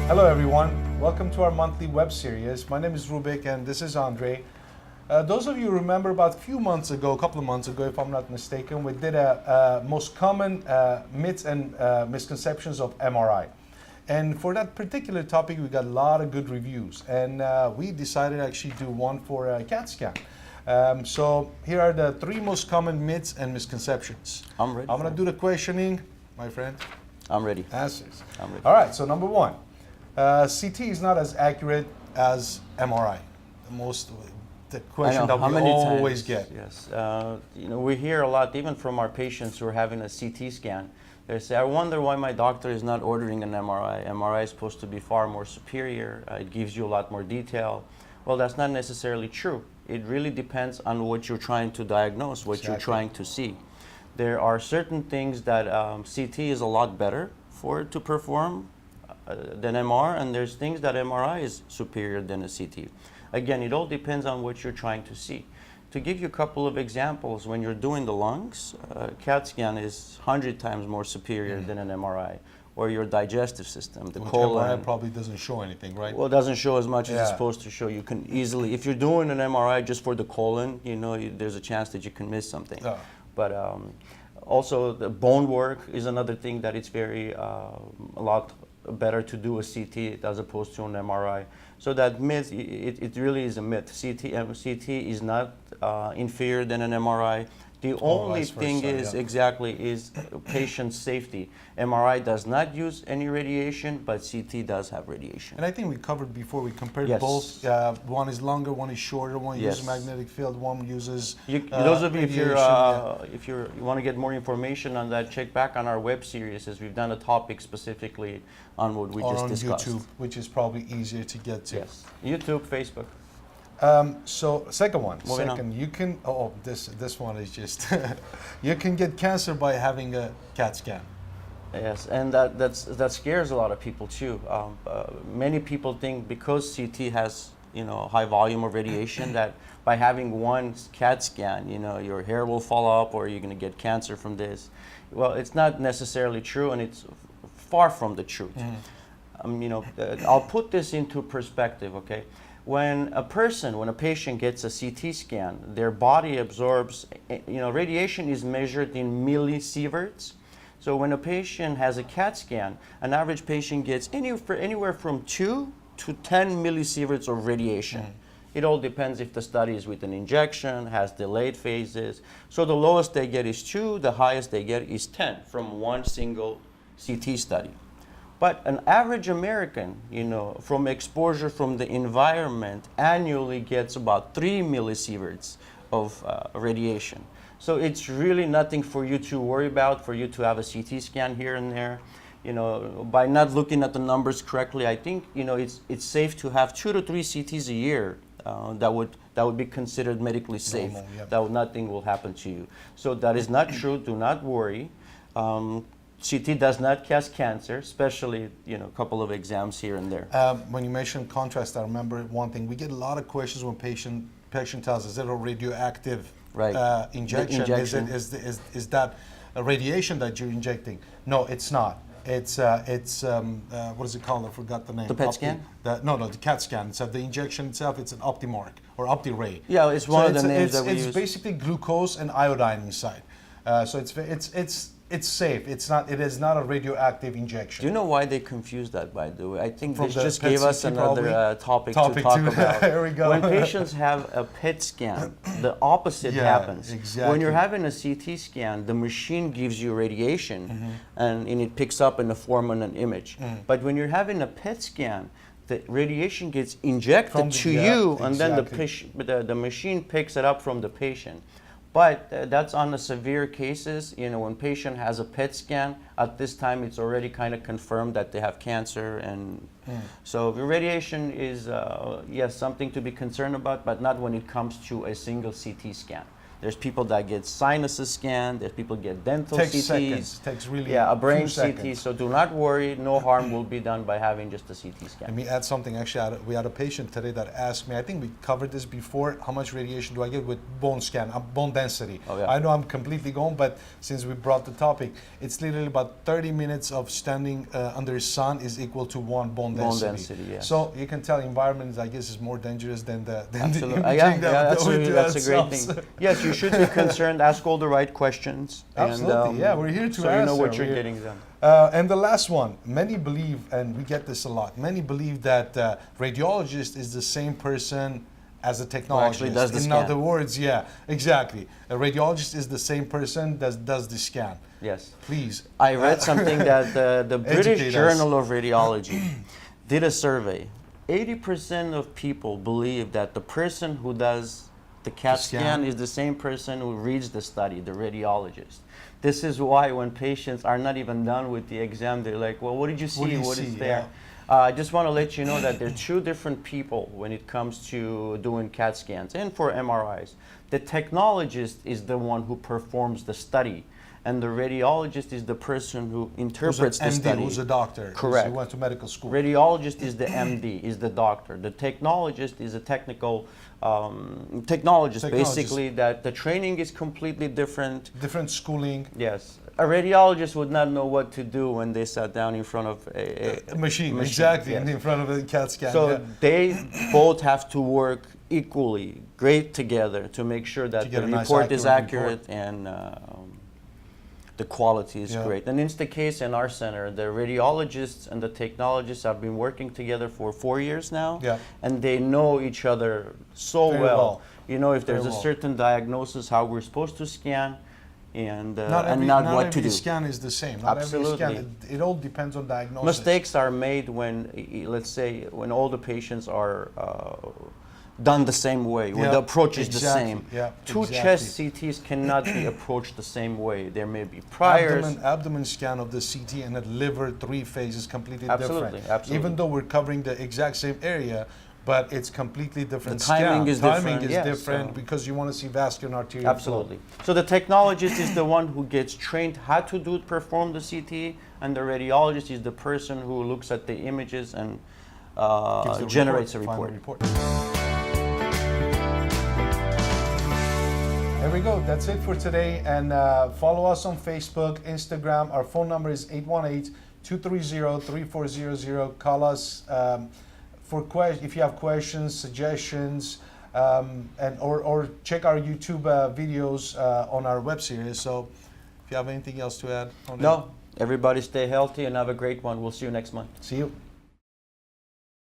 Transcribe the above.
Hello everyone, welcome to our monthly web series. My name is Rubik and this is Andre. Those of you remember about a couple of months ago if I'm not mistaken, we did a most common myths and misconceptions of MRI. And for that particular topic we got a lot of good reviews and we decided to actually do one for a CAT scan. So here are the 3 most common myths and misconceptions. I'm ready. I'm going to do the questioning, my friend. I'm ready. Answers. I'm ready. All right, so number 1. CT is not as accurate as MRI. The question that we always get. Yes, we hear a lot, even from our patients who are having a CT scan. They say, "I wonder why my doctor is not ordering an MRI. MRI is supposed to be far more superior. It gives you a lot more detail." Well, that's not necessarily true. It really depends on what you're trying to diagnose, what you're trying to see. There are certain things that CT is a lot better to perform than MR, and there's things that MRI is superior than a CT. Again, it all depends on what you're trying to see. To give you a couple of examples, when you're doing the lungs, CAT scan is 100 times more superior than an MRI. Or your digestive system, the colon. MRI probably doesn't show anything, right? Well, it doesn't show as much as it's supposed to show. You can easily, if you're doing an MRI just for the colon, there's a chance that you can miss something. But also the bone work is another thing that it's a lot better to do a CT as opposed to an MRI. So that myth, it really is a myth. CT is not inferior than an MRI. The only thing is patient safety. MRI does not use any radiation, but CT does have radiation. And I think we covered before, we compared both. One is longer, one is shorter, one uses magnetic field, one uses those of you, if you want to get more information on that, check back on our web series, as we've done a topic specifically on what we just discussed. On YouTube, which is probably easier to get to. Yes, YouTube, Facebook. So second one, Moving on. you can, this one is just, you can get cancer by having a CAT scan. Yes, and that scares a lot of people too. Many people think because CT has high volume of radiation that by having one CAT scan, your hair will fall up or you're going to get cancer from this. Well, it's not necessarily true, and it's far from the truth. I'll put this into perspective, okay? When a patient gets a CT scan, their body absorbs, radiation is measured in millisieverts. So when a patient has a CAT scan, an average patient gets anywhere from 2 to 10 millisieverts of radiation. It all depends if the study is with an injection, has delayed phases. So the lowest they get is 2, the highest they get is 10 from one single CT study. But an average American, from exposure from the environment, annually gets about 3 millisieverts of radiation. So it's really nothing for you to worry about, for you to have a CT scan here and there. By not looking at the numbers correctly, I think it's safe to have 2 to 3 CTs a year. That would be considered medically safe. That nothing will happen to you. So that is not true. Do not worry. CT does not cause cancer, especially a couple of exams here and there. When you mentioned contrast, I remember one thing. We get a lot of questions when patient tells us, is it a radioactive injection? Is that a radiation that you're injecting? No, it's not. It's what is it called? I forgot the name. The PET scan? The CAT scan. So the injection itself, it's an OptiMark or OptiRay. Yeah, it's one of the names that we use. It's basically glucose and iodine inside. So it's safe. It is not a radioactive injection. Do you know why they confuse that, by the way? I think this just gave us another topic to talk about. There we go. When patients have a PET scan, the opposite happens. Exactly. When you're having a CT scan, the machine gives you radiation and it picks up in the form of an image. But when you're having a PET scan, the radiation gets injected to you, and then the machine picks it up from the patient. But that's on the severe cases. When patient has a PET scan, at this time it's already kind of confirmed that they have cancer, and so the radiation is yes, something to be concerned about, but not when it comes to a single CT scan. There's people that get sinuses scanned. There's people get dental Takes CTs. seconds. Takes really a brain few CT. seconds. So do not worry. No harm will be done by having just a CT Let scan. me add something. Actually, we had a patient today that asked me, I think we covered this before, how much radiation do I get with bone scan, bone density? Oh, yeah. I know I'm completely gone, but since we brought the topic, it's literally about 30 minutes of standing under sun is equal to 1 bone density. Bone density, yes. So you can tell environment, I guess, is more dangerous than the Absolutely. imaging Yeah, that we do that's a great ourselves. thing. Yes, you should be concerned. Ask all the right questions. Absolutely, yeah, we're here to so you know answer. what you're getting done. And the last one, many believe, and we get this a lot, many believe that radiologist is the same person as a technologist. actually does the In scan. other words, yeah, exactly. A radiologist is the same person that does the scan. Yes. Please. I read something that the British Educate us. Journal of Radiology did a survey. 80% of people believe that the person who does the CAT scan is the same person who reads the study, the radiologist. This is why when patients are not even done with the exam, they're like, well, what did you see? What is there? I just want to let you know that there are two different people when it comes to doing CAT scans and for MRIs. The technologist is the one who performs the study, and the radiologist is the person who interprets the study. Who's a doctor. Correct. Who went to medical school. Radiologist is the MD, is the doctor. The technologist is a technical technologist, basically, that the training is completely different. Different schooling. Yes. A radiologist would not know what to do when they sat down in front of a Machine, exactly, yes. in front of a CAT scan. So yeah. they both have to work equally, great together to make sure that the report is accurate and the quality is great. And it's the case in our center. The radiologists and the technologists have been working together for 4 years now, and they know each other so Very well. You know, if there's Very a well. certain diagnosis, how we're supposed to scan, and not what to do. Every scan is the same. Not Absolutely. every scan. It all depends on diagnosis. Mistakes are made when, let's say, when all the patients are done the same way, where the approach is the same. Two chest CTs cannot be approached the same way. There may be priors. Abdomen scan of the CT and the liver 3-phase is completely different. Absolutely. Even though we're covering the exact same area, but it's completely different. The timing is different. Timing is different because you want to see vascular and arterial Absolutely. flow. So the technologist is the one who gets trained how to perform the CT, and the radiologist is the person who looks at the images and generates a report. There we go. That's it for today. And follow us on Facebook, Instagram. Our phone number is 818-230-3400. Call us if you have questions, suggestions, or check our YouTube videos on our web series. So if you have anything else to add on No. Everybody stay healthy and have a great one. We'll see you next month. See you.